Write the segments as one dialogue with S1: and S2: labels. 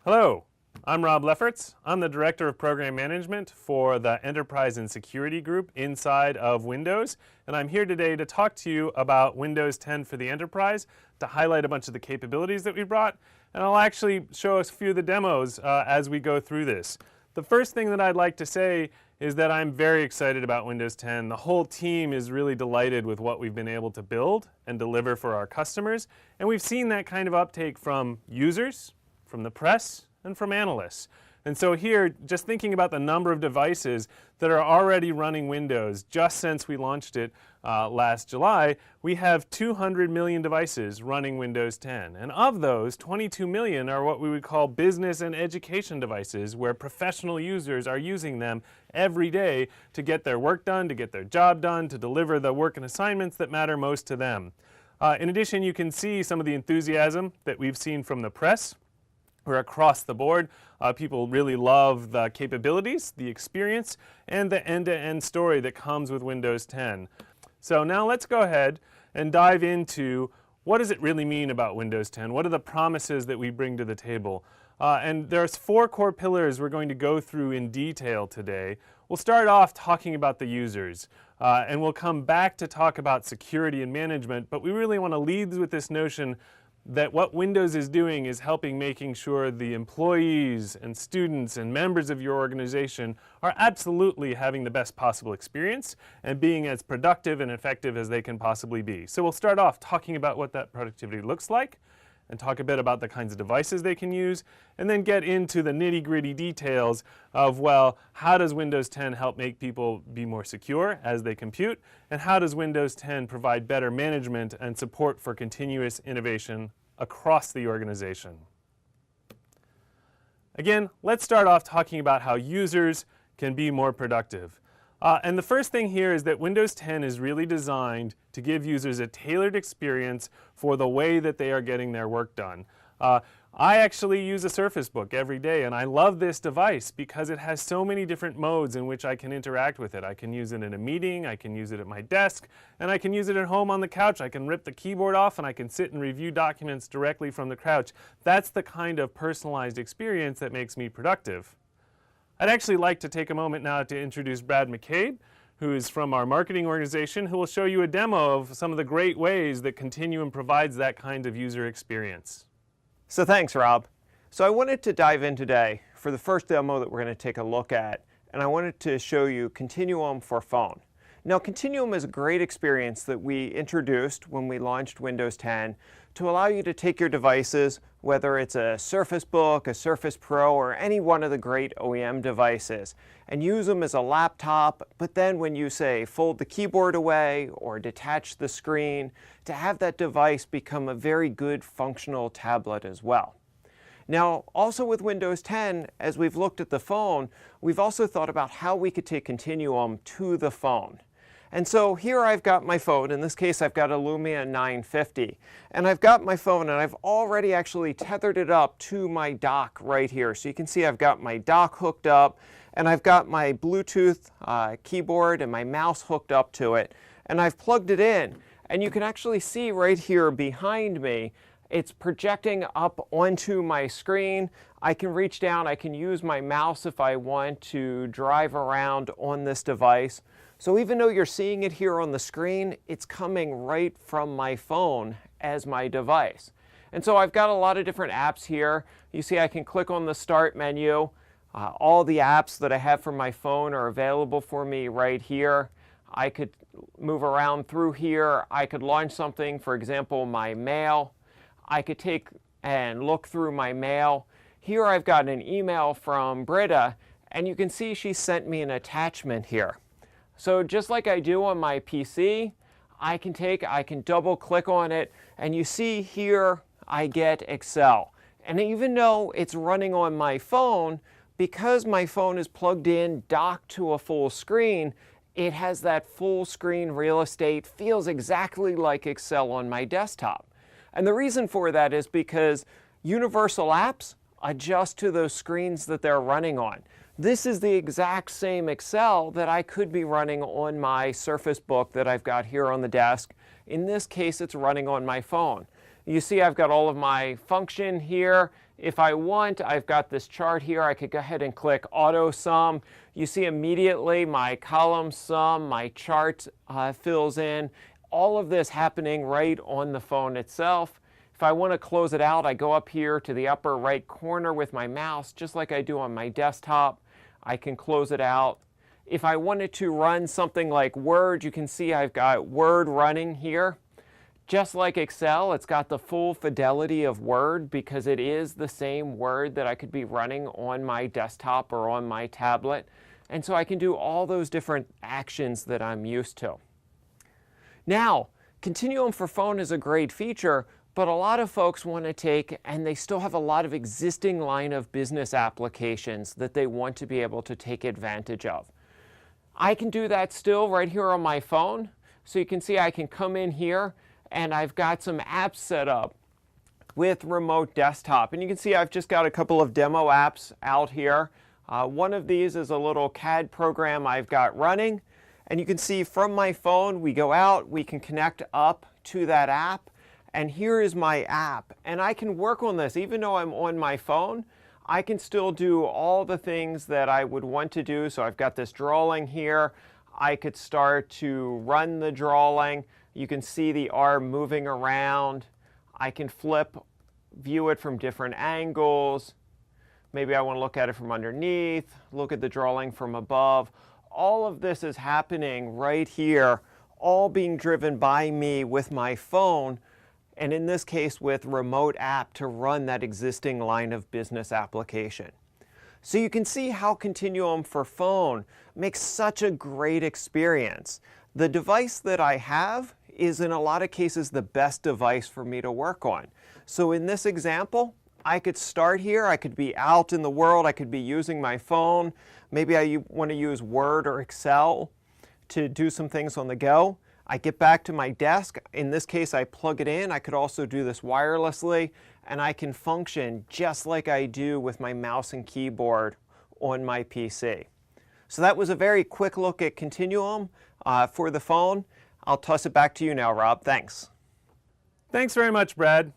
S1: Hello, I'm Rob Lefferts. I'm the Director of Program Management for the Enterprise and Security Group inside of Windows, and I'm here today to talk to you about Windows 10 for the Enterprise, to highlight a bunch of the capabilities that we brought, and I'll actually show us a few of the demos as we go through this. The first thing that I'd like to say is that I'm very excited about Windows 10. The whole team is really delighted with what we've been able to build and deliver for our customers, and we've seen that kind of uptake from users, from the press, and from analysts. And so here, just thinking about the number of devices that are already running Windows just since we launched it last July, we have 200 million devices running Windows 10. And of those, 22 million are what we would call business and education devices, where professional users are using them every day to get their work done, to get their job done, to deliver the work and assignments that matter most to them. In addition, you can see some of the enthusiasm that we've seen from the press. We're across the board. People really love the capabilities, the experience, and the end-to-end story that comes with Windows 10. So now let's go ahead and dive into what does it really mean about Windows 10? What are the promises that we bring to the table? And there's 4 core pillars we're going to go through in detail today. We'll start off talking about the users, and we'll come back to talk about security and management, but we really want to lead with this notion that what Windows is doing is making sure the employees and students and members of your organization are absolutely having the best possible experience and being as productive and effective as they can possibly be. So we'll start off talking about what that productivity looks like and talk a bit about the kinds of devices they can use, and then get into the nitty-gritty details of, well, how does Windows 10 help make people be more secure as they compute, and how does Windows 10 provide better management and support for continuous innovation across the organization. Again, let's start off talking about how users can be more productive. And the first thing here is that Windows 10 is really designed to give users a tailored experience for the way that they are getting their work done. I actually use a Surface Book every day, and I love this device because it has so many different modes in which I can interact with it. I can use it in a meeting, I can use it at my desk, and I can use it at home on the couch. I can rip the keyboard off and I can sit and review documents directly from the couch. That's the kind of personalized experience that makes me productive. I'd actually like to take a moment now to introduce Brad McCabe, who is from our marketing organization, who will show you a demo of some of the great ways that Continuum provides that kind of user experience.
S2: So thanks, Rob. So I wanted to dive in today for the first demo that we're going to take a look at, and I wanted to show you Continuum for phone. Now, Continuum is a great experience that we introduced when we launched Windows 10 to allow you to take your devices, whether it's a Surface Book, a Surface Pro, or any one of the great OEM devices, and use them as a laptop, but then when you say fold the keyboard away or detach the screen, to have that device become a very good functional tablet as well. Now, also with Windows 10, as we've looked at the phone, we've also thought about how we could take Continuum to the phone. And so here I've got my phone. In this case, I've got a Lumia 950. And I've got my phone, and I've already actually tethered it up to my dock right here. So you can see I've got my dock hooked up, and I've got my Bluetooth keyboard and my mouse hooked up to it. And I've plugged it in. And you can actually see right here behind me, it's projecting up onto my screen. I can reach down, I can use my mouse if I want to drive around on this device. So even though you're seeing it here on the screen, it's coming right from my phone as my device. And so I've got a lot of different apps here. You see I can click on the Start menu. All the apps that I have for my phone are available for me right here. I could move around through here. I could launch something, for example, my mail. I could take and look through my mail. Here I've got an email from Britta, and you can see she sent me an attachment here. So just like I do on my PC, I can double click on it, and you see here I get Excel. And even though it's running on my phone, because my phone is plugged in, docked to a full screen, it has that full screen real estate, feels exactly like Excel on my desktop. And the reason for that is because universal apps adjust to those screens that they're running on. This is the exact same Excel that I could be running on my Surface Book that I've got here on the desk. In this case, it's running on my phone. You see I've got all of my function here. If I want, I've got this chart here. I could go ahead and click auto sum. You see immediately my column sum, my chart fills in. All of this happening right on the phone itself. If I want to close it out, I go up here to the upper right corner with my mouse, just like I do on my desktop. I can close it out. If I wanted to run something like Word, you can see I've got Word running here. Just like Excel, it's got the full fidelity of Word because it is the same Word that I could be running on my desktop or on my tablet. And so I can do all those different actions that I'm used to. Now, Continuum for Phone is a great feature, but a lot of folks want to take, and they still have a lot of existing line of business applications that they want to be able to take advantage of. I can do that still right here on my phone. So you can see I can come in here and I've got some apps set up with Remote Desktop. And you can see I've just got a couple of demo apps out here. One of these is a little CAD program I've got running. And you can see from my phone, we go out, we can connect up to that app. And here is my app. And I can work on this. Even though I'm on my phone, I can still do all the things that I would want to do. So I've got this drawing here. I could start to run the drawing. You can see the arm moving around. I can view it from different angles. Maybe I want to look at it from underneath, look at the drawing from above. All of this is happening right here, all being driven by me with my phone, and in this case with Remote App to run that existing line of business application. So you can see how Continuum for Phone makes such a great experience. The device that I have is in a lot of cases the best device for me to work on. So in this example, I could start here, I could be out in the world, I could be using my phone. Maybe I want to use Word or Excel to do some things on the go. I get back to my desk. In this case, I plug it in. I could also do this wirelessly, and I can function just like I do with my mouse and keyboard on my PC. So that was a very quick look at Continuum for the phone. I'll toss it back to you now, Rob. Thanks.
S1: Thanks very much, Brad.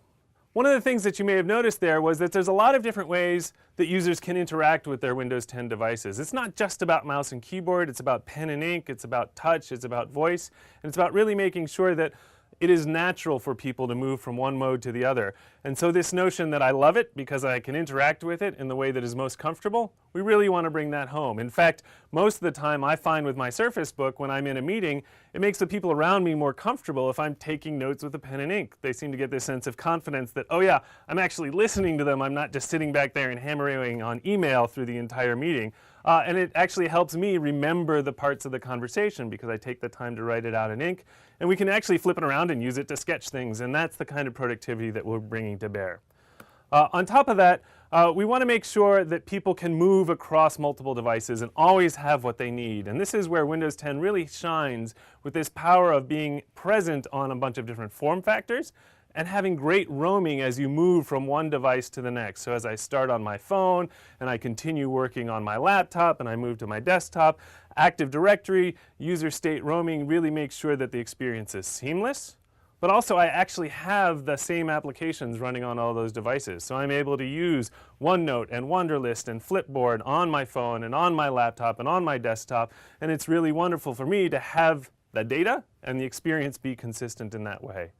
S1: One of the things that you may have noticed there was that there's a lot of different ways that users can interact with their Windows 10 devices. It's not just about mouse and keyboard, it's about pen and ink, it's about touch, it's about voice, and it's about really making sure that it is natural for people to move from one mode to the other. And so this notion that I love it because I can interact with it in the way that is most comfortable, we really want to bring that home. In fact, most of the time I find with my Surface Book when I'm in a meeting, it makes the people around me more comfortable if I'm taking notes with a pen and ink. They seem to get this sense of confidence that, oh yeah, I'm actually listening to them, I'm not just sitting back there and hammering on email through the entire meeting. And it actually helps me remember the parts of the conversation because I take the time to write it out in ink. And we can actually flip it around and use it to sketch things, and that's the kind of productivity that we're bringing to bear. On top of that, we want to make sure that people can move across multiple devices and always have what they need. And this is where Windows 10 really shines with this power of being present on a bunch of different form factors and having great roaming as you move from one device to the next. So as I start on my phone and I continue working on my laptop and I move to my desktop, Active Directory, user state roaming really makes sure that the experience is seamless. But also I actually have the same applications running on all those devices. So I'm able to use OneNote and Wunderlist and Flipboard on my phone and on my laptop and on my desktop. And it's really wonderful for me to have the data and the experience be consistent in that way.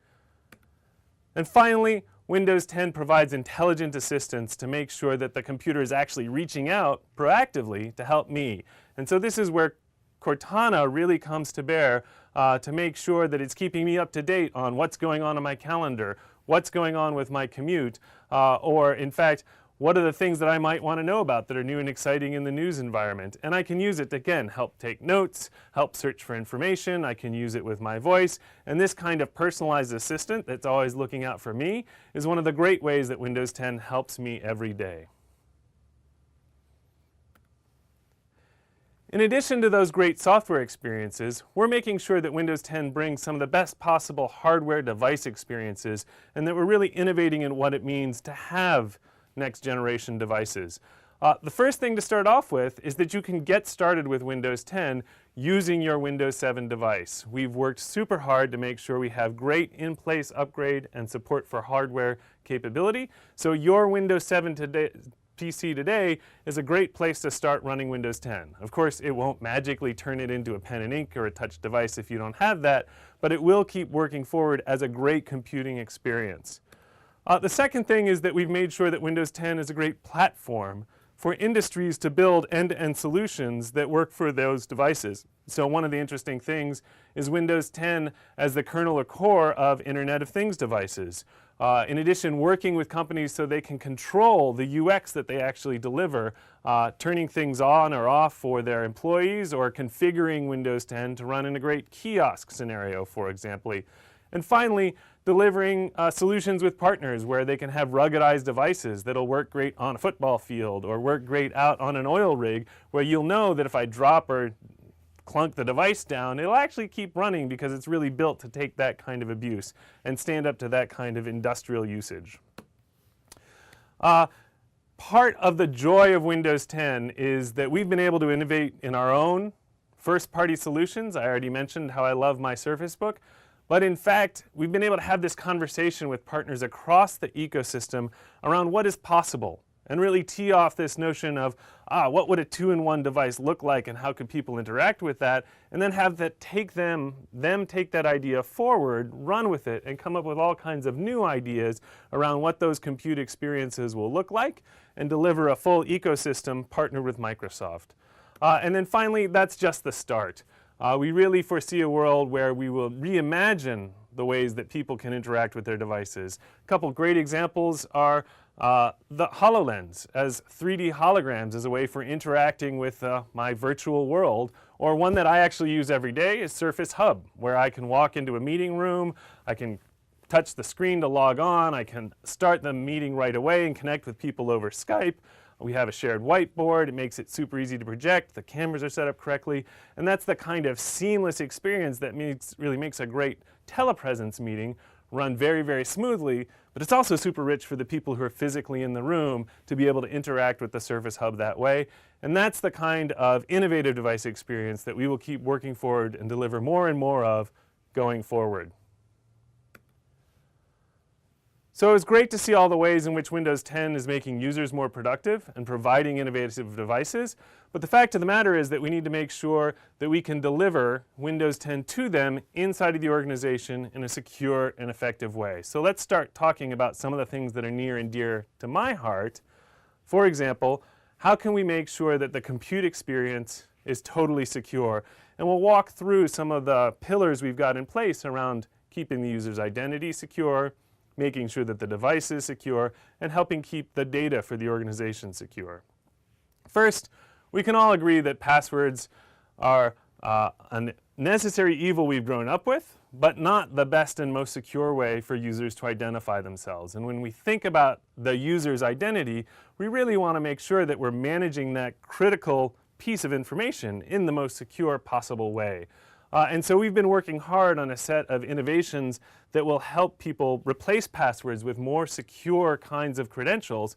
S1: And finally, Windows 10 provides intelligent assistance to make sure that the computer is actually reaching out proactively to help me. And so this is where Cortana really comes to bear to make sure that it's keeping me up to date on what's going on in my calendar, what's going on with my commute, or in fact, what are the things that I might want to know about that are new and exciting in the news environment. And I can use it to, again, help take notes, help search for information. I can use it with my voice. And this kind of personalized assistant that's always looking out for me is one of the great ways that Windows 10 helps me every day. In addition to those great software experiences, we're making sure that Windows 10 brings some of the best possible hardware device experiences and that we're really innovating in what it means to have next generation devices. The first thing to start off with is that you can get started with Windows 10 using your Windows 7 device. We've worked super hard to make sure we have great in-place upgrade and support for hardware capability. So your Windows 7 PC today is a great place to start running Windows 10. Of course, it won't magically turn it into a pen and ink or a touch device if you don't have that, but it will keep working forward as a great computing experience. The second thing is that we've made sure that Windows 10 is a great platform for industries to build end-to-end solutions that work for those devices. So one of the interesting things is Windows 10 as the kernel or core of Internet of Things devices. In addition, working with companies so they can control the UX that they actually deliver, turning things on or off for their employees, or configuring Windows 10 to run in a great kiosk scenario, for example. And finally, delivering solutions with partners where they can have ruggedized devices that'll work great on a football field or work great out on an oil rig, where you'll know that if I drop or clunk the device down, it'll actually keep running because it's really built to take that kind of abuse and stand up to that kind of industrial usage. Part of the joy of Windows 10 is that we've been able to innovate in our own first-party solutions. I already mentioned how I love my Surface Book. But in fact, we've been able to have this conversation with partners across the ecosystem around what is possible and really tee off this notion of, what would a two-in-one device look like and how could people interact with that, and then have that take them take that idea forward, run with it, and come up with all kinds of new ideas around what those compute experiences will look like and deliver a full ecosystem partnered with Microsoft. And then finally, that's just the start. We really foresee a world where we will reimagine the ways that people can interact with their devices. A couple great examples are the HoloLens as 3D holograms as a way for interacting with my virtual world, or one that I actually use every day is Surface Hub, where I can walk into a meeting room, I can touch the screen to log on, I can start the meeting right away and connect with people over Skype. We have a shared whiteboard. It makes it super easy to project. The cameras are set up correctly. And that's the kind of seamless experience that really makes a great telepresence meeting run very, very smoothly. But it's also super rich for the people who are physically in the room to be able to interact with the Surface Hub that way. And that's the kind of innovative device experience that we will keep working forward and deliver more and more of going forward. So it's great to see all the ways in which Windows 10 is making users more productive and providing innovative devices. But the fact of the matter is that we need to make sure that we can deliver Windows 10 to them inside of the organization in a secure and effective way. So let's start talking about some of the things that are near and dear to my heart. For example, how can we make sure that the compute experience is totally secure? And we'll walk through some of the pillars we've got in place around keeping the user's identity secure, making sure that the device is secure, and helping keep the data for the organization secure. First, we can all agree that passwords are a necessary evil we've grown up with, but not the best and most secure way for users to identify themselves. And when we think about the user's identity, we really want to make sure that we're managing that critical piece of information in the most secure possible way. And so we've been working hard on a set of innovations that will help people replace passwords with more secure kinds of credentials.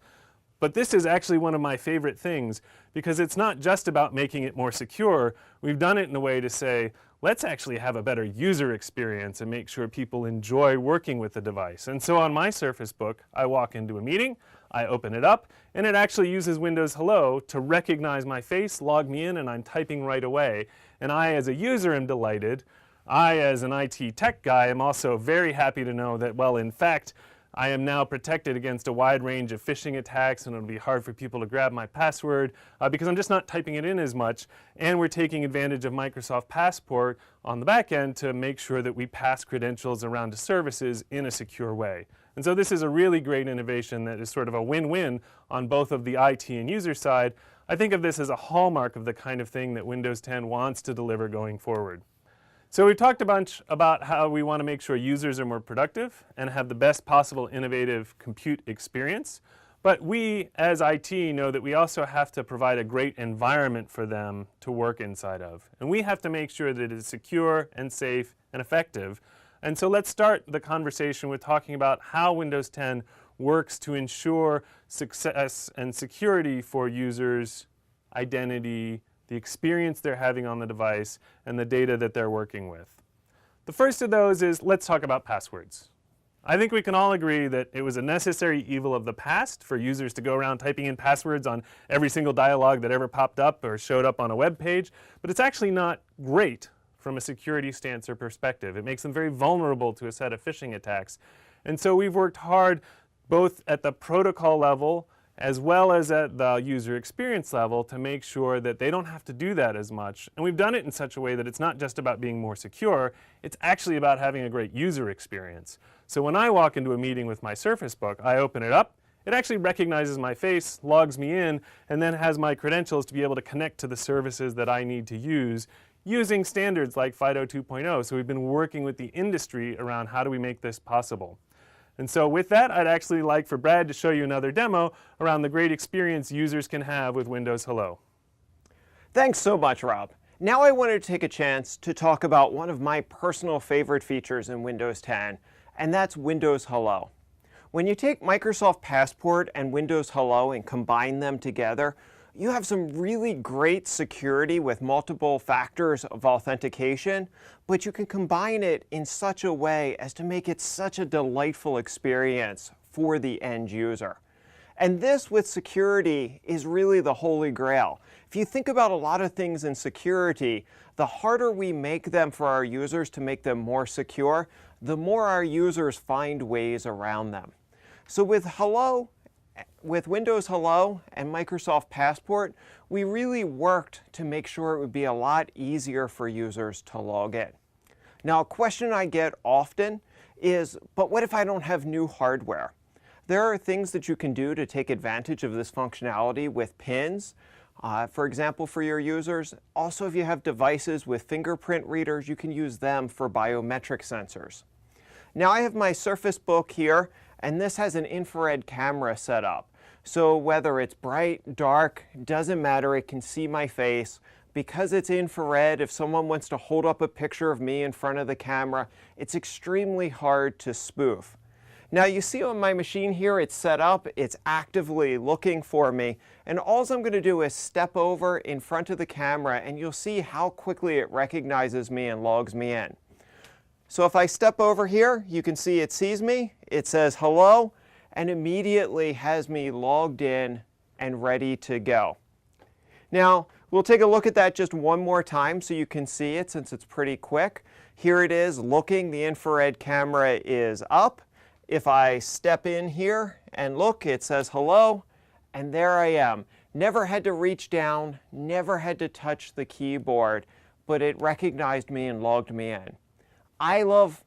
S1: But this is actually one of my favorite things because it's not just about making it more secure. We've done it in a way to say, let's actually have a better user experience and make sure people enjoy working with the device. And so on my Surface Book, I walk into a meeting, I open it up, and it actually uses Windows Hello to recognize my face, log me in, and I'm typing right away. And I, as a user, am delighted. I, as an IT tech guy, am also very happy to know that, well, in fact, I am now protected against a wide range of phishing attacks, and it'll be hard for people to grab my password because I'm just not typing it in as much. And we're taking advantage of Microsoft Passport on the back end to make sure that we pass credentials around to services in a secure way. And so this is a really great innovation that is sort of a win-win on both of the IT and user side. I think of this as a hallmark of the kind of thing that Windows 10 wants to deliver going forward. So we've talked a bunch about how we want to make sure users are more productive and have the best possible innovative compute experience. But we, as IT, know that we also have to provide a great environment for them to work inside of. And we have to make sure that it is secure and safe and effective. And so let's start the conversation with talking about how Windows 10 works to ensure success and security for users' identity, the experience they're having on the device, and the data that they're working with. The first of those is, let's talk about passwords. I think we can all agree that it was a necessary evil of the past for users to go around typing in passwords on every single dialog that ever popped up or showed up on a web page, but it's actually not great from a security stance or perspective. It makes them very vulnerable to a set of phishing attacks. And so we've worked hard both at the protocol level as well as at the user experience level to make sure that they don't have to do that as much. And we've done it in such a way that it's not just about being more secure, it's actually about having a great user experience. So when I walk into a meeting with my Surface Book, I open it up, it actually recognizes my face, logs me in, and then has my credentials to be able to connect to the services that I need to use using standards like FIDO 2.0. So we've been working with the industry around how do we make this possible. And so with that, I'd actually like for Brad to show you another demo around the great experience users can have with Windows Hello.
S2: Thanks so much, Rob. Now I wanted to take a chance to talk about one of my personal favorite features in Windows 10, and that's Windows Hello. When you take Microsoft Passport and Windows Hello and combine them together, you have some really great security with multiple factors of authentication, but you can combine it in such a way as to make it such a delightful experience for the end user. And this with security is really the holy grail. If you think about a lot of things in security, the harder we make them for our users to make them more secure, the more our users find ways around them. So with Windows Hello and Microsoft Passport, we really worked to make sure it would be a lot easier for users to log in. Now, a question I get often is, but what if I don't have new hardware? There are things that you can do to take advantage of this functionality with pins. For example, for your users. Also, if you have devices with fingerprint readers, you can use them for biometric sensors. Now, I have my Surface Book here, and this has an infrared camera set up. So whether it's bright, dark, doesn't matter, it can see my face. Because it's infrared, if someone wants to hold up a picture of me in front of the camera, it's extremely hard to spoof. Now you see on my machine here, it's set up, it's actively looking for me, and all I'm going to do is step over in front of the camera and you'll see how quickly it recognizes me and logs me in. So if I step over here, you can see it sees me, it says hello, and immediately has me logged in and ready to go. Now, we'll take a look at that just one more time so you can see it since it's pretty quick. Here it is looking, the infrared camera is up. If I step in here and look, it says hello, and there I am. Never had to reach down, never had to touch the keyboard, but it recognized me and logged me in. I love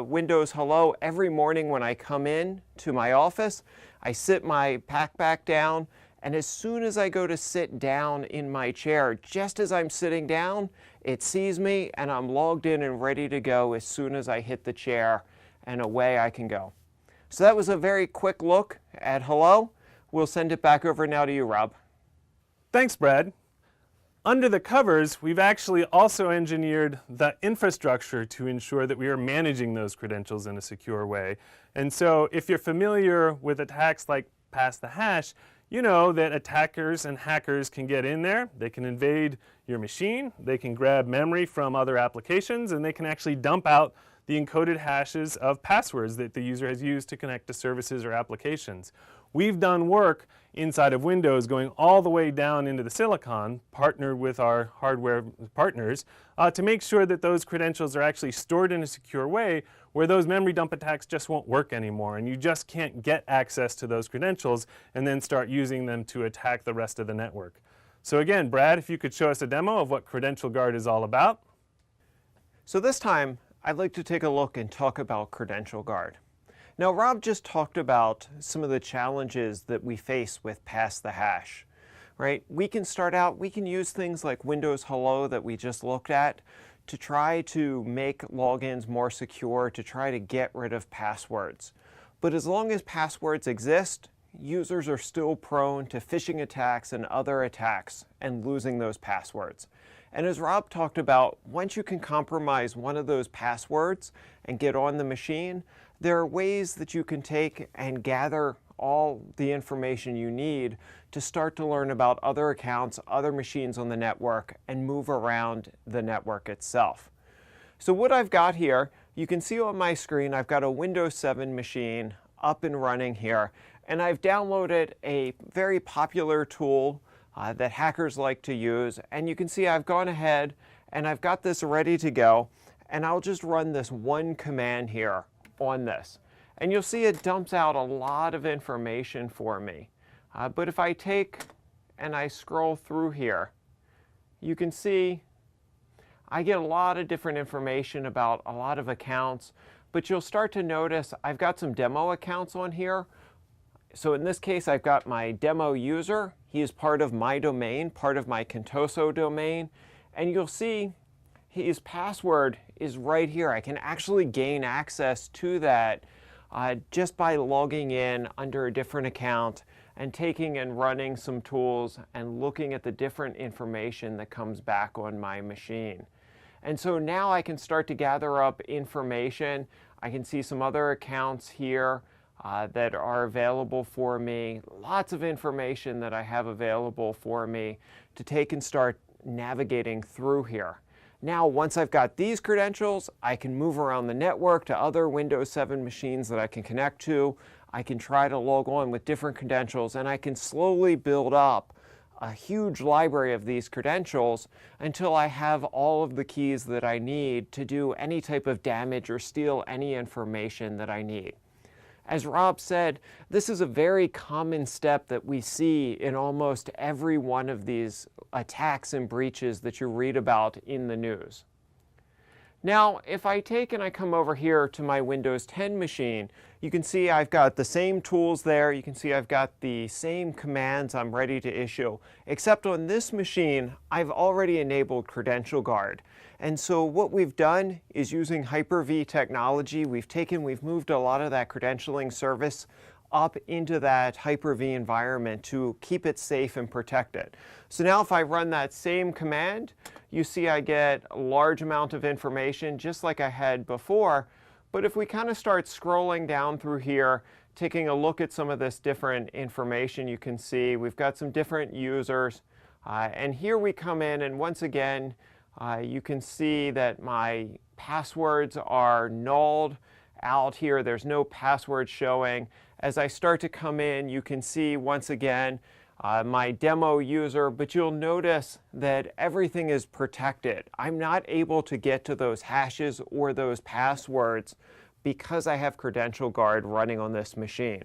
S2: Windows Hello every morning when I come in to my office. I sit my pack back down, and as soon as I go to sit down in my chair, just as I'm sitting down, it sees me and I'm logged in and ready to go as soon as I hit the chair, and away I can go. So that was a very quick look at Hello. We'll send it back over now to you, Rob.
S1: Thanks, Brad. Under the covers, we've actually also engineered the infrastructure to ensure that we are managing those credentials in a secure way. And so if you're familiar with attacks like pass the hash, you know that attackers and hackers can get in there, they can invade your machine, they can grab memory from other applications, and they can actually dump out the encoded hashes of passwords that the user has used to connect to services or applications. We've done work inside of Windows going all the way down into the silicon, partnered with our hardware partners, to make sure that those credentials are actually stored in a secure way where those memory dump attacks just won't work anymore, and you just can't get access to those credentials and then start using them to attack the rest of the network. So again, Brad, if you could show us a demo of what Credential Guard is all about.
S2: So this time, I'd like to take a look and talk about Credential Guard. Now, Rob just talked about some of the challenges that we face with pass the hash, right? We can use things like Windows Hello that we just looked at to try to make logins more secure, to try to get rid of passwords. But as long as passwords exist, users are still prone to phishing attacks and other attacks and losing those passwords. And as Rob talked about, once you can compromise one of those passwords and get on the machine, there are ways that you can take and gather all the information you need to start to learn about other accounts, other machines on the network, and move around the network itself. So what I've got here, you can see on my screen, I've got a Windows 7 machine up and running here, and I've downloaded a very popular tool that hackers like to use, and you can see I've gone ahead and I've got this ready to go, and I'll just run this one command here on this. And you'll see it dumps out a lot of information for me. But if I take and I scroll through here, you can see I get a lot of different information about a lot of accounts, but you'll start to notice I've got some demo accounts on here. So in this case, I've got my demo user. He is part of my domain, part of my Contoso domain. And you'll see his password is right here. I can actually gain access to that just by logging in under a different account and taking and running some tools and looking at the different information that comes back on my machine. And so now I can start to gather up information. I can see some other accounts here that are available for me. Lots of information that I have available for me to take and start navigating through here. Now, once I've got these credentials, I can move around the network to other Windows 7 machines that I can connect to. I can try to log on with different credentials, and I can slowly build up a huge library of these credentials until I have all of the keys that I need to do any type of damage or steal any information that I need. As Rob said, this is a very common step that we see in almost every one of these attacks and breaches that you read about in the news. Now, if I take and I come over here to my Windows 10 machine, you can see I've got the same tools there. You can see I've got the same commands I'm ready to issue, except on this machine, I've already enabled Credential Guard. And so what we've done is using Hyper-V technology, we've moved a lot of that credentialing service up into that Hyper-V environment to keep it safe and protect it. So now if I run that same command, you see I get a large amount of information just like I had before. But if we kind of start scrolling down through here, taking a look at some of this different information, you can see we've got some different users. And here we come in, and once again, you can see that my passwords are nulled out here. There's no password showing. As I start to come in, you can see once again my demo user, but you'll notice that everything is protected. I'm not able to get to those hashes or those passwords because I have Credential Guard running on this machine.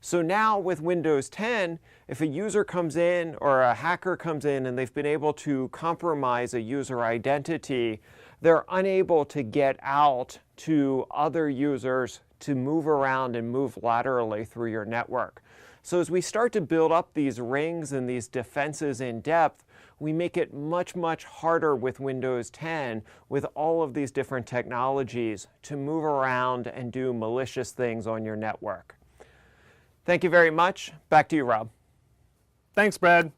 S2: So now with Windows 10, if a user comes in or a hacker comes in and they've been able to compromise a user identity, they're unable to get out to other users to move around and move laterally through your network. So as we start to build up these rings and these defenses in depth, we make it much, much harder with Windows 10 with all of these different technologies to move around and do malicious things on your network. Thank you very much. Back to you, Rob.
S1: Thanks, Brad.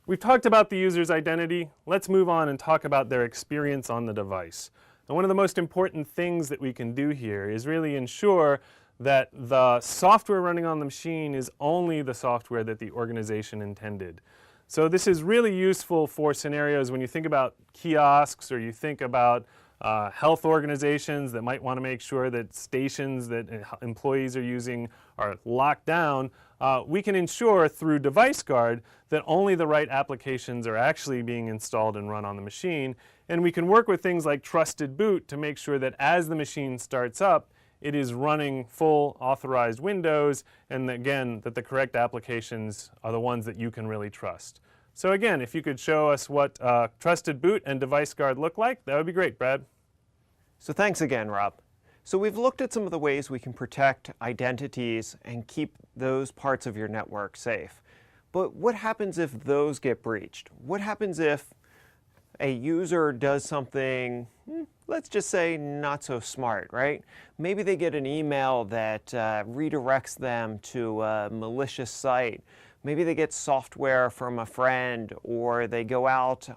S1: We've talked about the user's identity. Let's move on and talk about their experience on the device. And one of the most important things that we can do here is really ensure that the software running on the machine is only the software that the organization intended. So this is really useful for scenarios when you think about kiosks or you think about health organizations that might want to make sure that stations that employees are using are locked down. We can ensure through Device Guard that only the right applications are actually being installed and run on the machine. And we can work with things like Trusted Boot to make sure that as the machine starts up, it is running full authorized Windows, and again, that the correct applications are the ones that you can really trust. So again, if you could show us what Trusted Boot and Device Guard look like, that would be great, Brad.
S2: So thanks again, Rob. So we've looked at some of the ways we can protect identities and keep those parts of your network safe. But what happens if those get breached? What happens if a user does something, let's just say, not so smart, right? Maybe they get an email that redirects them to a malicious site. Maybe they get software from a friend, or they go out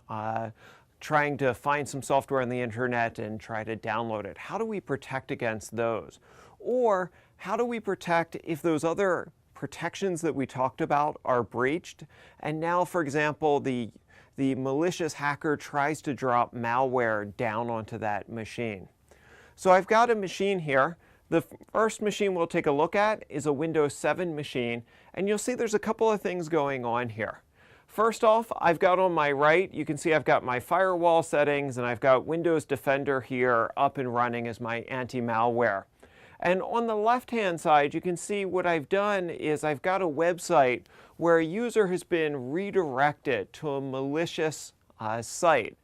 S2: trying to find some software on the internet and try to download it. How do we protect against those? Or how do we protect if those other protections that we talked about are breached. And now, for example, the malicious hacker tries to drop malware down onto that machine. So I've got a machine here. The first machine we'll take a look at is a Windows 7 machine, and you'll see there's a couple of things going on here. First off, I've got on my right, you can see I've got my firewall settings, and I've got Windows Defender here up and running as my anti-malware. And on the left-hand side, you can see what I've done is I've got a website where a user has been redirected to a malicious site.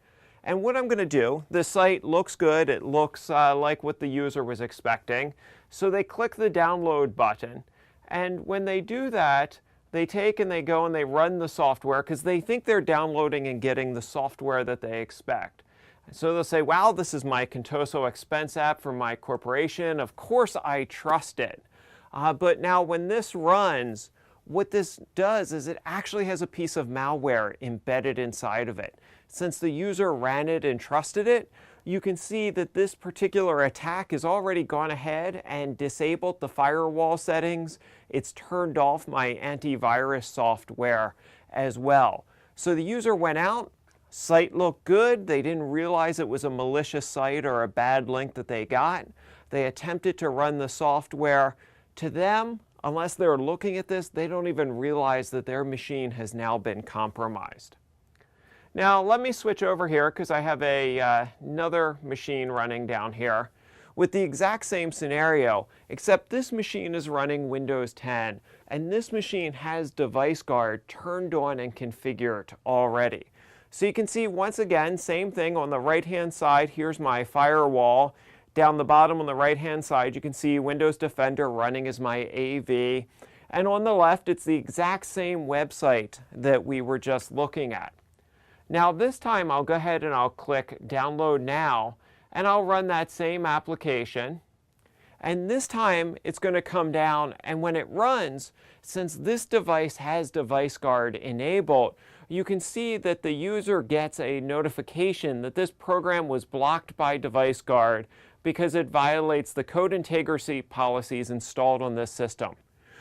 S2: And what I'm going to do, the site looks good, it looks like what the user was expecting. So they click the download button, and when they do that, they take and they go and they run the software because they think they're downloading and getting the software that they expect. So they'll say, wow, this is my Contoso expense app for my corporation. Of course I trust it. But now when this runs, what this does is it actually has a piece of malware embedded inside of it. Since the user ran it and trusted it, you can see that this particular attack has already gone ahead and disabled the firewall settings. It's turned off my antivirus software as well. So the user went out, site looked good, they didn't realize it was a malicious site or a bad link that they got. They attempted to run the software. To them, unless they're looking at this, they don't even realize that their machine has now been compromised. Now let me switch over here because I have another machine running down here with the exact same scenario, except this machine is running Windows 10 and this machine has Device Guard turned on and configured already. So you can see once again, same thing on the right hand side, here's my firewall. Down the bottom on the right hand side you can see Windows Defender running as my AV, and on the left it's the exact same website that we were just looking at. Now this time I'll go ahead and I'll click Download Now, and I'll run that same application. And this time it's going to come down, and when it runs, since this device has Device Guard enabled, you can see that the user gets a notification that this program was blocked by Device Guard because it violates the code integrity policies installed on this system.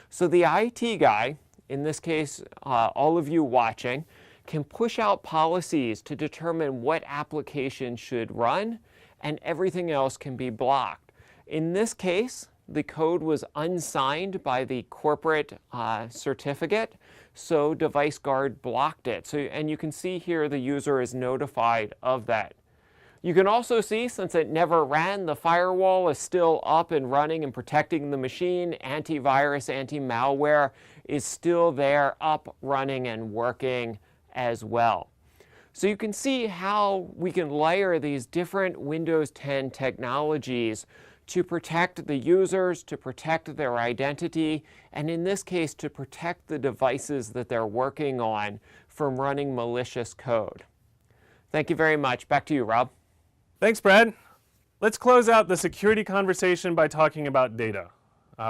S2: So the IT guy, in this case all of you watching, can push out policies to determine what application should run, and everything else can be blocked. In this case, the code was unsigned by the corporate certificate, so Device Guard blocked it. And you can see here the user is notified of that. You can also see, since it never ran, the firewall is still up and running and protecting the machine. Antivirus, anti-malware is still there, up, running, and working as well. So you can see how we can layer these different Windows 10 technologies to protect the users, to protect their identity, and in this case to protect the devices that they're working on from running malicious code. Thank you very much. Back to you, Rob.
S1: Thanks, Brad. Let's close out the security conversation by talking about data.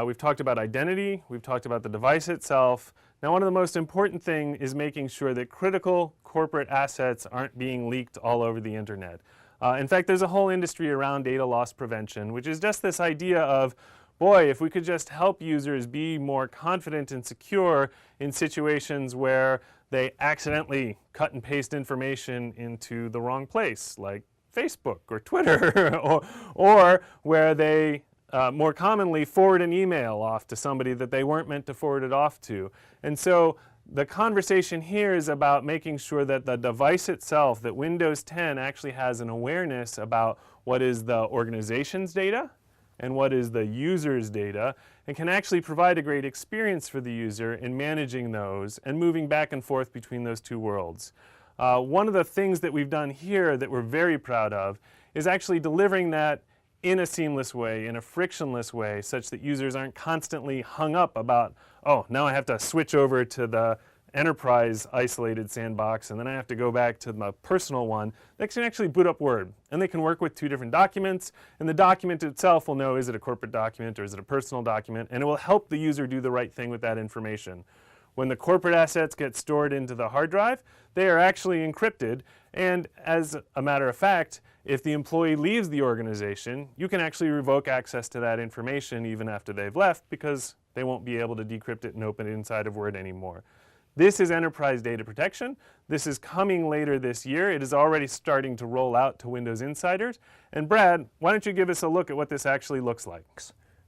S1: We've talked about identity, we've talked about the device itself. Now, one of the most important things is making sure that critical corporate assets aren't being leaked all over the internet. In fact, there's a whole industry around data loss prevention, which is just this idea of, boy, if we could just help users be more confident and secure in situations where they accidentally cut and paste information into the wrong place, like Facebook or Twitter, or where they more commonly forward an email off to somebody that they weren't meant to forward it off to. And so the conversation here is about making sure that the device itself, that Windows 10 actually has an awareness about what is the organization's data and what is the user's data, and can actually provide a great experience for the user in managing those and moving back and forth between those two worlds. One of the things that we've done here that we're very proud of is actually delivering that in a seamless way, in a frictionless way, such that users aren't constantly hung up about, oh, now I have to switch over to the enterprise isolated sandbox, and then I have to go back to my personal one. They can actually boot up Word, and they can work with two different documents, and the document itself will know, is it a corporate document or is it a personal document, and it will help the user do the right thing with that information. When the corporate assets get stored into the hard drive, they are actually encrypted, and as a matter of fact, if the employee leaves the organization, you can actually revoke access to that information even after they've left because they won't be able to decrypt it and open it inside of Word anymore. This is enterprise data protection. This is coming later this year. It is already starting to roll out to Windows Insiders. And Brad, why don't you give us a look at what this actually looks like?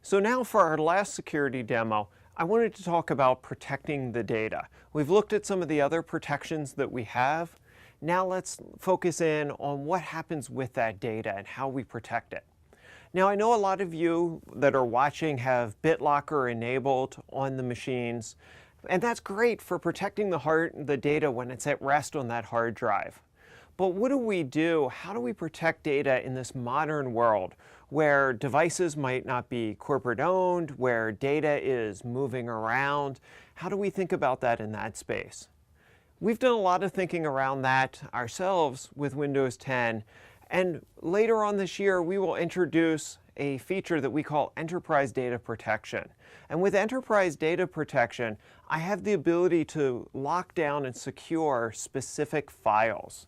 S2: So now for our last security demo, I wanted to talk about protecting the data. We've looked at some of the other protections that we have. Now let's focus in on what happens with that data and how we protect it. Now I know a lot of you that are watching have BitLocker enabled on the machines, and that's great for protecting the data when it's at rest on that hard drive. But what do we do? How do we protect data in this modern world where devices might not be corporate owned, where data is moving around? How do we think about that in that space? We've done a lot of thinking around that ourselves with Windows 10, and later on this year we will introduce a feature that we call Enterprise Data Protection. And with Enterprise Data Protection, I have the ability to lock down and secure specific files.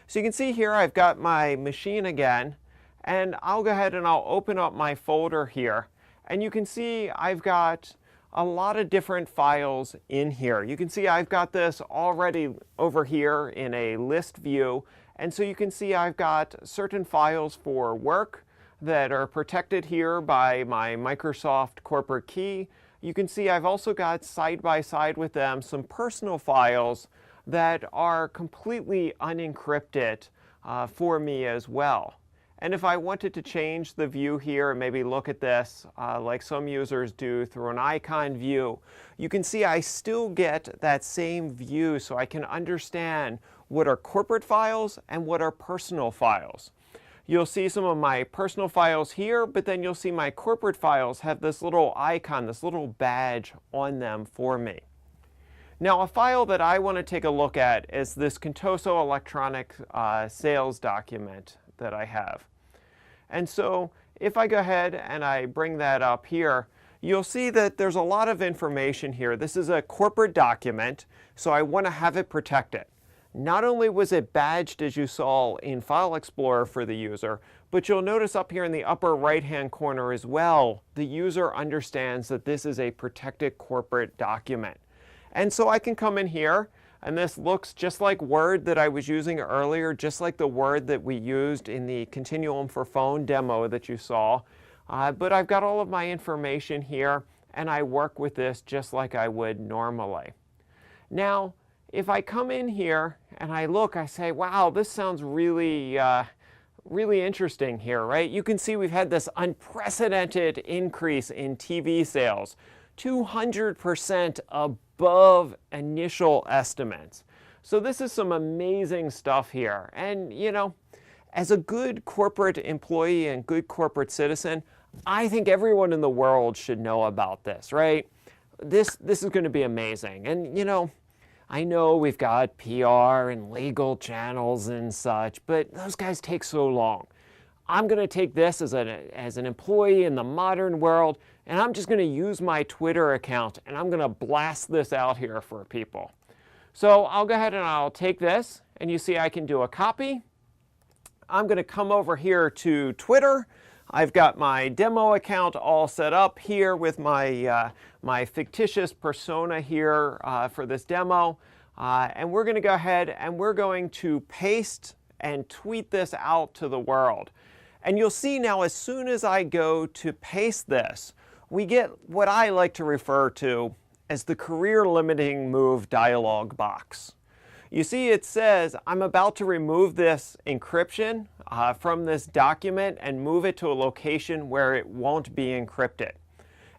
S2: So you can see here I've got my machine again, and I'll go ahead and I'll open up my folder here, and you can see I've got a lot of different files in here. You can see I've got this already over here in a list view, and so you can see I've got certain files for work that are protected here by my Microsoft corporate key. You can see I've also got side by side with them some personal files that are completely unencrypted for me as well. And if I wanted to change the view here and maybe look at this like some users do through an icon view, you can see I still get that same view, so I can understand what are corporate files and what are personal files. You'll see some of my personal files here, but then you'll see my corporate files have this little icon, this little badge on them for me. Now, a file that I want to take a look at is this Contoso electronic sales document that I have. And so if I go ahead and I bring that up here, you'll see that there's a lot of information here. This is a corporate document, so I want to have it protected. Not only was it badged, as you saw in File Explorer for the user, but you'll notice up here in the upper right-hand corner as well, the user understands that this is a protected corporate document. And so I can come in here, and this looks just like Word that I was using earlier, just like the Word that we used in the Continuum for Phone demo that you saw. But I've got all of my information here, and I work with this just like I would normally. Now, if I come in here and I look, I say, wow, this sounds really interesting here, right? You can see we've had this unprecedented increase in TV sales, 200% above initial estimates. So this is some amazing stuff here. And you know, as a good corporate employee and good corporate citizen, I think everyone in the world should know about this, right? This is going to be amazing. And you know, I know we've got PR and legal channels and such, but those guys take so long. I'm going to take this as an employee in the modern world, and I'm just going to use my Twitter account, and I'm going to blast this out here for people. So I'll go ahead and I'll take this, and you see I can do a copy. I'm going to come over here to Twitter. I've got my demo account all set up here with my, my fictitious persona here for this demo. And we're going to go ahead and we're going to paste and tweet this out to the world. And you'll see now, as soon as I go to paste this, we get what I like to refer to as the career limiting move dialog box. You see it says, I'm about to remove this encryption from this document and move it to a location where it won't be encrypted.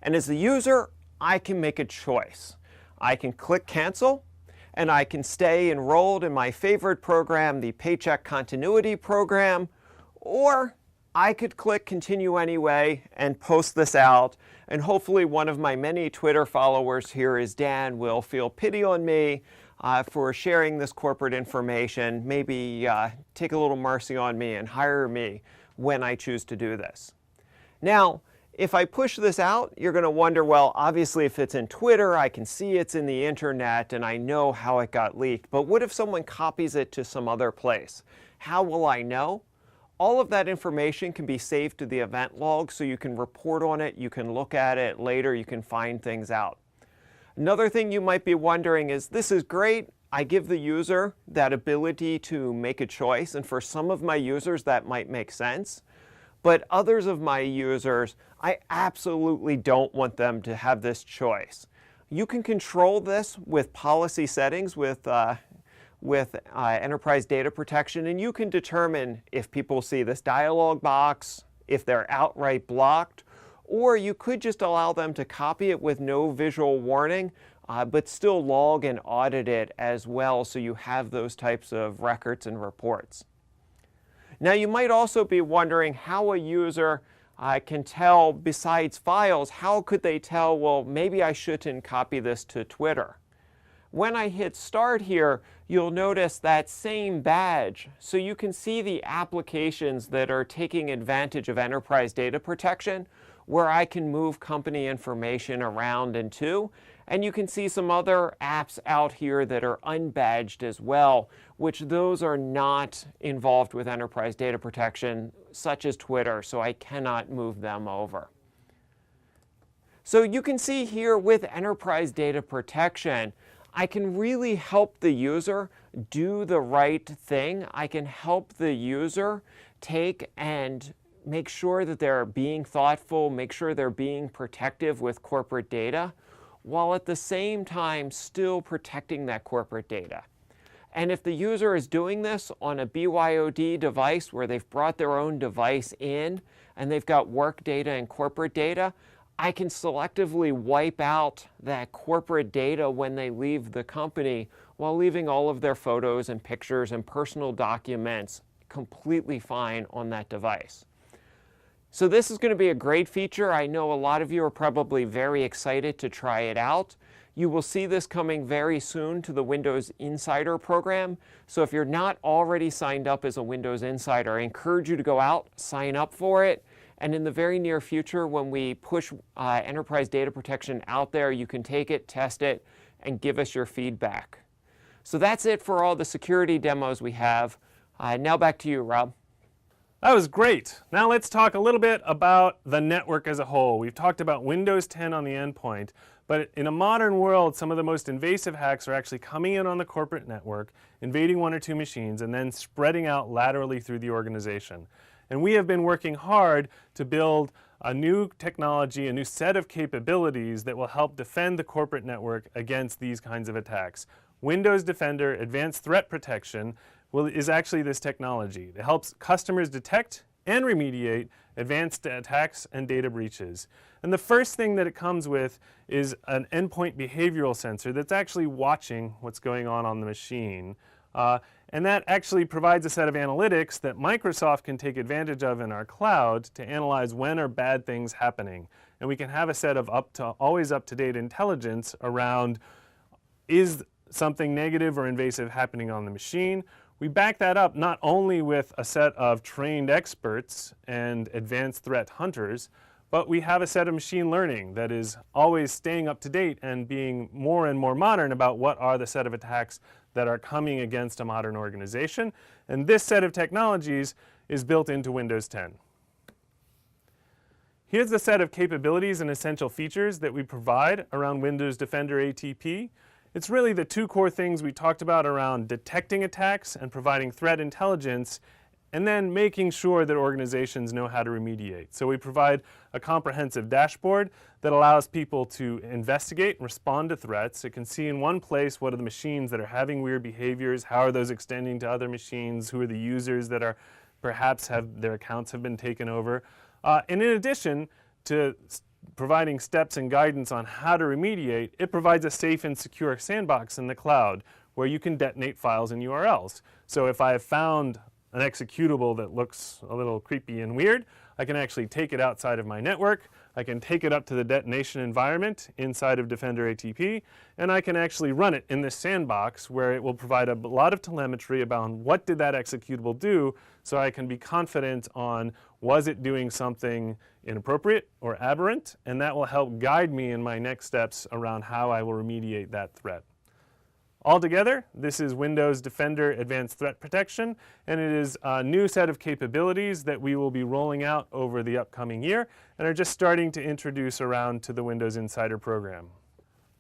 S2: And as the user, I can make a choice. I can click cancel, and I can stay enrolled in my favorite program, the Paycheck Continuity program, or I could click continue anyway and post this out, and hopefully one of my many Twitter followers here is Dan will feel pity on me for sharing this corporate information, maybe take a little mercy on me and hire me when I choose to do this. Now, if I push this out, you're going to wonder, well, obviously if it's in Twitter, I can see it's in the internet and I know how it got leaked. But what if someone copies it to some other place? How will I know? All of that information can be saved to the event log, so you can report on it, you can look at it later, you can find things out. Another thing you might be wondering is, this is great, I give the user that ability to make a choice, and for some of my users that might make sense, but others of my users, I absolutely don't want them to have this choice. You can control this with policy settings, with enterprise data protection, and you can determine if people see this dialog box, if they're outright blocked, or you could just allow them to copy it with no visual warning, but still log and audit it as well, so you have those types of records and reports. Now, you might also be wondering how a user can tell, besides files, how could they tell, well, maybe I shouldn't copy this to Twitter. When I hit start here, you'll notice that same badge. So you can see the applications that are taking advantage of enterprise data protection, where I can move company information around and to. And you can see some other apps out here that are unbadged as well, which those are not involved with enterprise data protection, such as Twitter, so I cannot move them over. So you can see here with enterprise data protection, I can really help the user do the right thing. I can help the user take and make sure that they're being thoughtful, make sure they're being protective with corporate data, while at the same time still protecting that corporate data. And if the user is doing this on a BYOD device where they've brought their own device in and they've got work data and corporate data, I can selectively wipe out that corporate data when they leave the company while leaving all of their photos and pictures and personal documents completely fine on that device. So this is going to be a great feature. I know a lot of you are probably very excited to try it out. You will see this coming very soon to the Windows Insider program. So if you're not already signed up as a Windows Insider, I encourage you to go out, sign up for it. And in the very near future, when we push enterprise data protection out there, you can take it, test it, and give us your feedback. So that's it for all the security demos we have. Now back to you, Rob.
S1: That was great. Now let's talk a little bit about the network as a whole. We've talked about Windows 10 on the endpoint, but in a modern world, some of the most invasive hacks are actually coming in on the corporate network, invading one or two machines, and then spreading out laterally through the organization. And we have been working hard to build a new technology, a new set of capabilities that will help defend the corporate network against these kinds of attacks. Windows Defender Advanced Threat Protection is actually this technology. It helps customers detect and remediate advanced attacks and data breaches. And the first thing that it comes with is an endpoint behavioral sensor that's actually watching what's going on the machine. And that actually provides a set of analytics that Microsoft can take advantage of in our cloud to analyze when are bad things happening. And we can have a set of always up-to-date intelligence around, is something negative or invasive happening on the machine? We back that up not only with a set of trained experts and advanced threat hunters, but we have a set of machine learning that is always staying up to date and being more and more modern about what are the set of attacks that are coming against a modern organization. And this set of technologies is built into Windows 10. Here's the set of capabilities and essential features that we provide around Windows Defender ATP. It's really the two core things we talked about around detecting attacks and providing threat intelligence, and then making sure that organizations know how to remediate. So we provide a comprehensive dashboard that allows people to investigate and respond to threats. It can see in one place what are the machines that are having weird behaviors, how are those extending to other machines, who are the users that are perhaps their accounts have been taken over. And in addition to providing steps and guidance on how to remediate, it provides a safe and secure sandbox in the cloud where you can detonate files and URLs. So if I have found an executable that looks a little creepy and weird, I can actually take it outside of my network, I can take it up to the detonation environment inside of Defender ATP, and I can actually run it in this sandbox where it will provide a lot of telemetry about what did that executable do, so I can be confident on was it doing something inappropriate or aberrant, and that will help guide me in my next steps around how I will remediate that threat. Altogether, this is Windows Defender Advanced Threat Protection, and it is a new set of capabilities that we will be rolling out over the upcoming year and are just starting to introduce around to the Windows Insider program.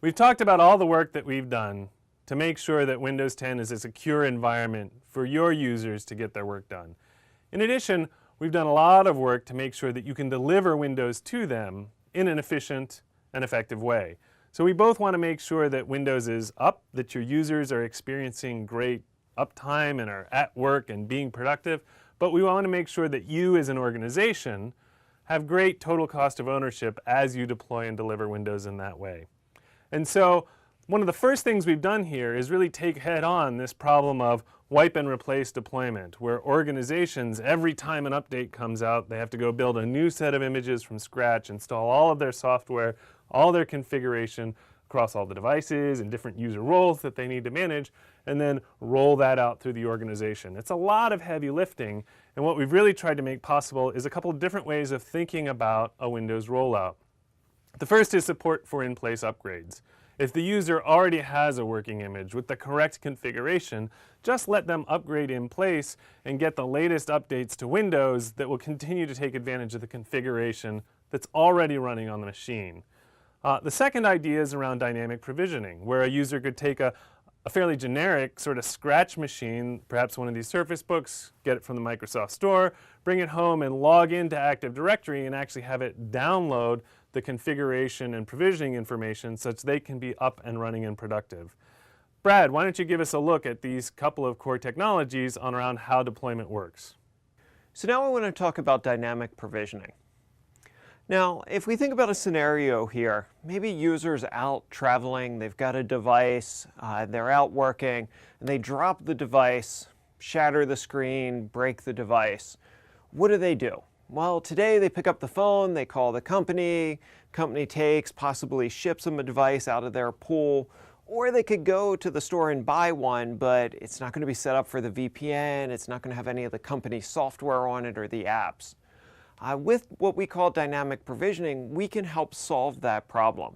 S1: We've talked about all the work that we've done to make sure that Windows 10 is a secure environment for your users to get their work done. In addition, we've done a lot of work to make sure that you can deliver Windows to them in an efficient and effective way. So we both want to make sure that Windows is up, that your users are experiencing great uptime and are at work and being productive, but we want to make sure that you as an organization have great total cost of ownership as you deploy and deliver Windows in that way. And so one of the first things we've done here is really take head on this problem of wipe and replace deployment, where organizations, every time an update comes out, they have to go build a new set of images from scratch, install all of their software, all their configuration across all the devices and different user roles that they need to manage, and then roll that out through the organization. It's a lot of heavy lifting, and what we've really tried to make possible is a couple of different ways of thinking about a Windows rollout. The first is support for in-place upgrades. If the user already has a working image with the correct configuration, just let them upgrade in place and get the latest updates to Windows that will continue to take advantage of the configuration that's already running on the machine. The second idea is around dynamic provisioning, where a user could take a fairly generic sort of scratch machine, perhaps one of these Surface Books, get it from the Microsoft Store, bring it home and log into Active Directory and actually have it download the configuration and provisioning information such they can be up and running and productive. Brad, why don't you give us a look at these couple of core technologies on around how deployment works?
S2: So now I want to talk about dynamic provisioning. Now, if we think about a scenario here, maybe users out traveling, they've got a device, they're out working, and they drop the device, shatter the screen, break the device. What do? Well, today they pick up the phone, they call the company takes, possibly ships them a device out of their pool, or they could go to the store and buy one, but it's not going to be set up for the VPN, it's not going to have any of the company software on it or the apps. With what we call dynamic provisioning, we can help solve that problem.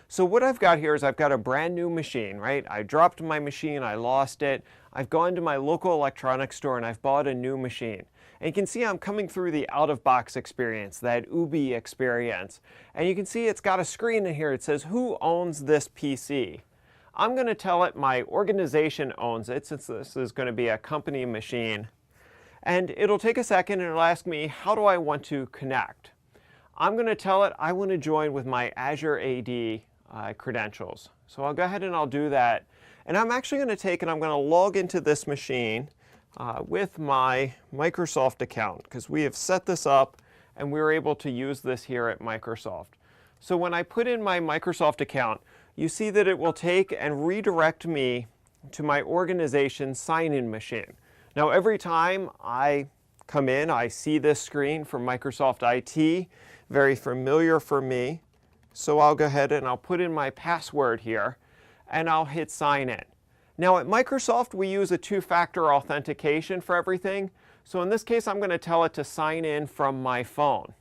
S2: So what I've got here is I've got a brand new machine, right? I dropped my machine, I lost it. I've gone to my local electronics store and I've bought a new machine. And you can see I'm coming through the out-of-box experience, that UBI experience. And you can see it's got a screen in here. It says, who owns this PC? I'm going to tell it my organization owns it, since this is going to be a company machine. And it'll take a second and it'll ask me, how do I want to connect? I'm going to tell it I want to join with my Azure AD credentials. So I'll go ahead and I'll do that. And I'm actually going to take and I'm going to log into this machine with my Microsoft account, because we have set this up and we were able to use this here at Microsoft. So when I put in my Microsoft account, you see that it will take and redirect me to my organization sign-in machine. Now every time I come in, I see this screen from Microsoft IT, very familiar for me. So I'll go ahead and I'll put in my password here and I'll hit sign in. Now at Microsoft, we use a two-factor authentication for everything. So in this case, I'm going to tell it to sign in from my phone.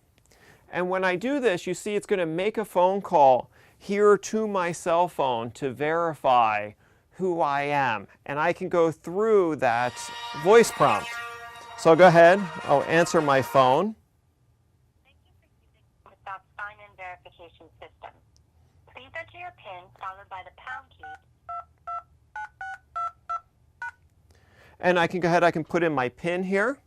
S2: And when I do this, you see it's going to make a phone call here to my cell phone to verify who I am. And I can go through that voice prompt. So I'll go ahead, I'll answer my phone.
S3: Thank you for using Microsoft sign-in verification system. Please enter your PIN followed by the pound key.
S2: And I can go ahead, I can put in my PIN here.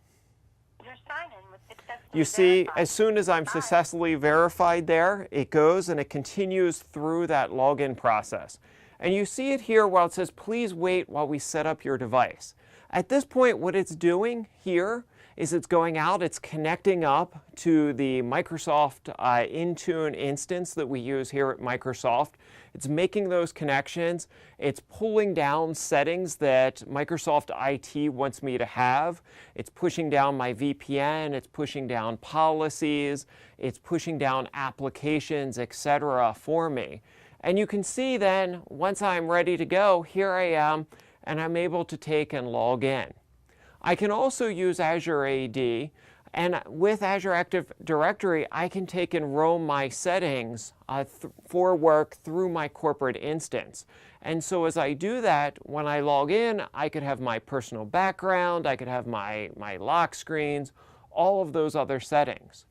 S3: Your sign-in was successfully
S2: You see,
S3: verified.
S2: as soon as I'm successfully verified there, it goes and it continues through that login process. And you see it here while it says, please wait while we set up your device. At this point, what it's doing here is it's going out, it's connecting up to the Microsoft Intune instance that we use here at Microsoft. It's making those connections. It's pulling down settings that Microsoft IT wants me to have. It's pushing down my VPN. It's pushing down policies. It's pushing down applications, etc. for me. And you can see then, once I'm ready to go, here I am, and I'm able to take and log in. I can also use Azure AD And with Azure Active Directory, I can take and roam my settings for work through my corporate instance. And so as I do that, when I log in, I could have my personal background, I could have my lock screens, all of those other settings.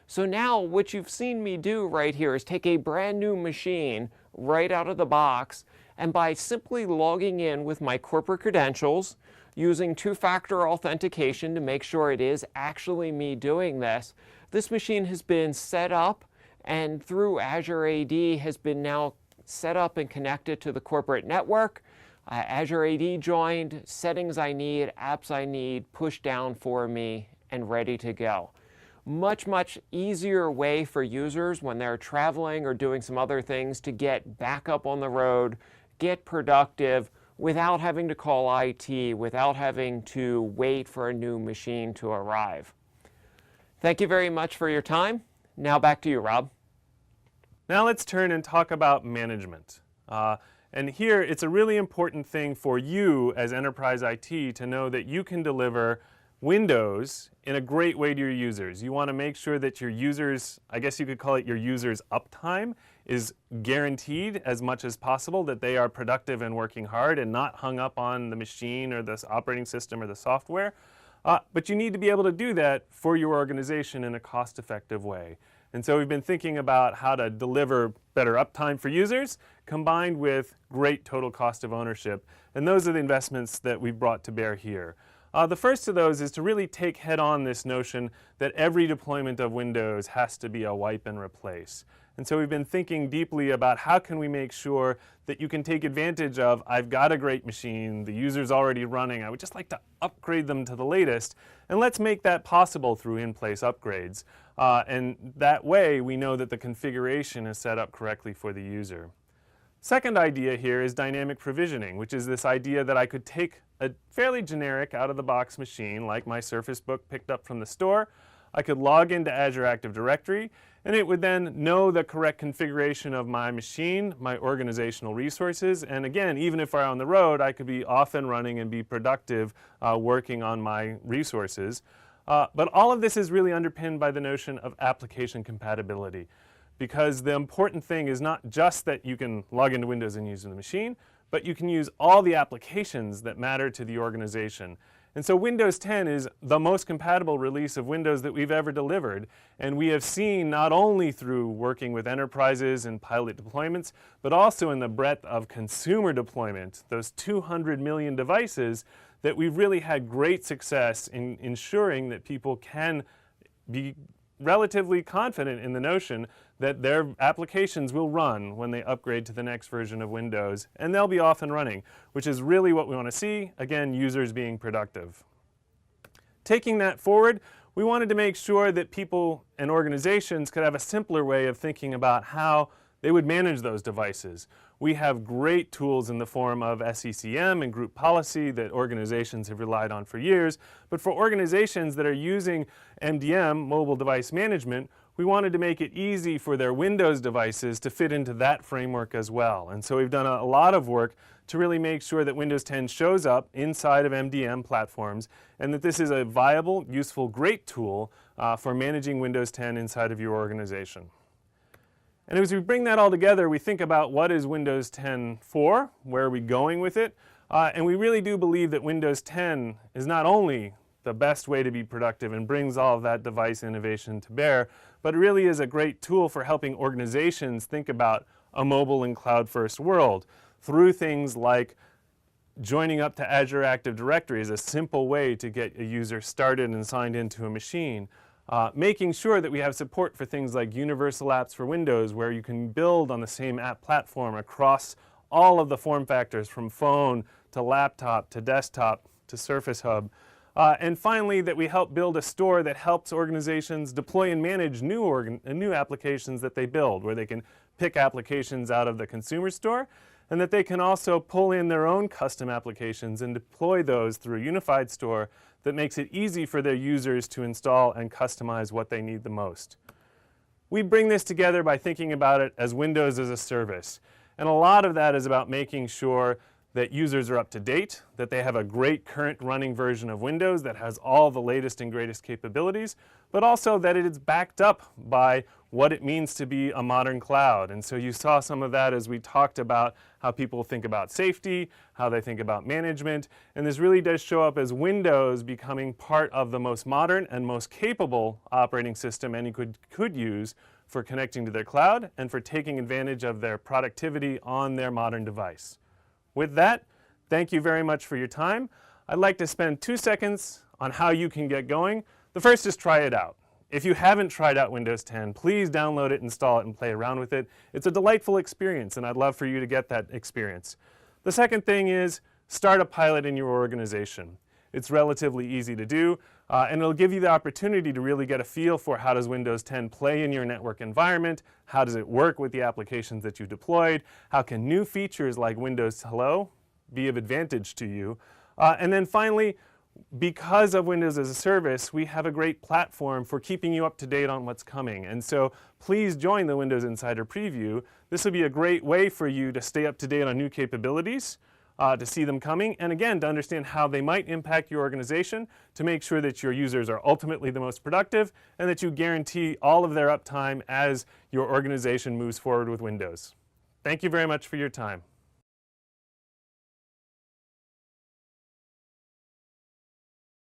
S2: So now what you've seen me do right here is take a brand new machine right out of the box, and by simply logging in with my corporate credentials, using two-factor authentication to make sure it is actually me doing this, this machine has been set up and through Azure AD has been now set up and connected to the corporate network. Azure AD joined, settings I need, apps I need, pushed down for me and ready to go. Much easier way for users when they're traveling or doing some other things to get back up on the road, get productive, without having to call IT, without having to wait for a new machine to arrive. Thank you very much for your time. Now back to you, Rob.
S1: Now let's turn and talk about management. And here it's a really important thing for you as enterprise IT to know that you can deliver Windows in a great way to your users. You want to make sure that your users, I guess you could call it your users' uptime, is guaranteed as much as possible, that they are productive and working hard and not hung up on the machine or the operating system or the software. But you need to be able to do that for your organization in a cost-effective way. And so we've been thinking about how to deliver better uptime for users combined with great total cost of ownership. And those are the investments that we've brought to bear here. The first of those is to really take head on this notion that every deployment of Windows has to be a wipe and replace. And so we've been thinking deeply about how can we make sure that you can take advantage of, I've got a great machine, the user's already running, I would just like to upgrade them to the latest, and let's make that possible through in-place upgrades. And that way we know that the configuration is set up correctly for the user. Second idea here is dynamic provisioning, which is this idea that I could take a fairly generic out-of-the-box machine like my Surface Book picked up from the store. I could log into Azure Active Directory, and it would then know the correct configuration of my machine, my organizational resources, and again, even if I'm on the road, I could be off and running and be productive working on my resources. But all of this is really underpinned by the notion of application compatibility, because the important thing is not just that you can log into Windows and use the machine, but you can use all the applications that matter to the organization. And so Windows 10 is the most compatible release of Windows that we've ever delivered. And we have seen not only through working with enterprises and pilot deployments, but also in the breadth of consumer deployment, those 200 million devices, that we've really had great success in ensuring that people can be relatively confident in the notion that their applications will run when they upgrade to the next version of Windows, and they'll be off and running, which is really what we want to see, again, users being productive. Taking that forward, we wanted to make sure that people and organizations could have a simpler way of thinking about how they would manage those devices. We have great tools in the form of SCCM and group policy that organizations have relied on for years, but for organizations that are using MDM, mobile device management, we wanted to make it easy for their Windows devices to fit into that framework as well. And so we've done a lot of work to really make sure that Windows 10 shows up inside of MDM platforms and that this is a viable, useful, great tool for managing Windows 10 inside of your organization. And as we bring that all together, we think about what is Windows 10 for, where are we going with it, and we really do believe that Windows 10 is not only the best way to be productive and brings all of that device innovation to bear, but it really is a great tool for helping organizations think about a mobile and cloud-first world through things like joining up to Azure Active Directory is a simple way to get a user started and signed into a machine. Making sure that we have support for things like universal apps for Windows, where you can build on the same app platform across all of the form factors from phone to laptop to desktop to Surface Hub. And finally, that we help build a store that helps organizations deploy and manage new applications that they build, where they can pick applications out of the consumer store, and that they can also pull in their own custom applications and deploy those through a unified store that makes it easy for their users to install and customize what they need the most. We bring this together by thinking about it as Windows as a service. And a lot of that is about making sure that users are up to date, that they have a great current running version of Windows that has all the latest and greatest capabilities, but also that it is backed up by what it means to be a modern cloud. And so you saw some of that as we talked about how people think about safety, how they think about management, and this really does show up as Windows becoming part of the most modern and most capable operating system anyone could use for connecting to their cloud and for taking advantage of their productivity on their modern device. With that, thank you very much for your time. I'd like to spend 2 seconds on how you can get going. The first is try it out. If you haven't tried out Windows 10, please download it, install it, and play around with it. It's a delightful experience, and I'd love for you to get that experience. The second thing is start a pilot in your organization. It's relatively easy to do, and it'll give you the opportunity to really get a feel for how does Windows 10 play in your network environment, how does it work with the applications that you deployed, how can new features like Windows Hello be of advantage to you, and then finally, because of Windows as a service, we have a great platform for keeping you up to date on what's coming. And so please join the Windows Insider Preview. This will be a great way for you to stay up to date on new capabilities, to see them coming, and again, to understand how they might impact your organization, to make sure that your users are ultimately the most productive, and that you guarantee all of their uptime as your organization moves forward with Windows. Thank you very much for your time.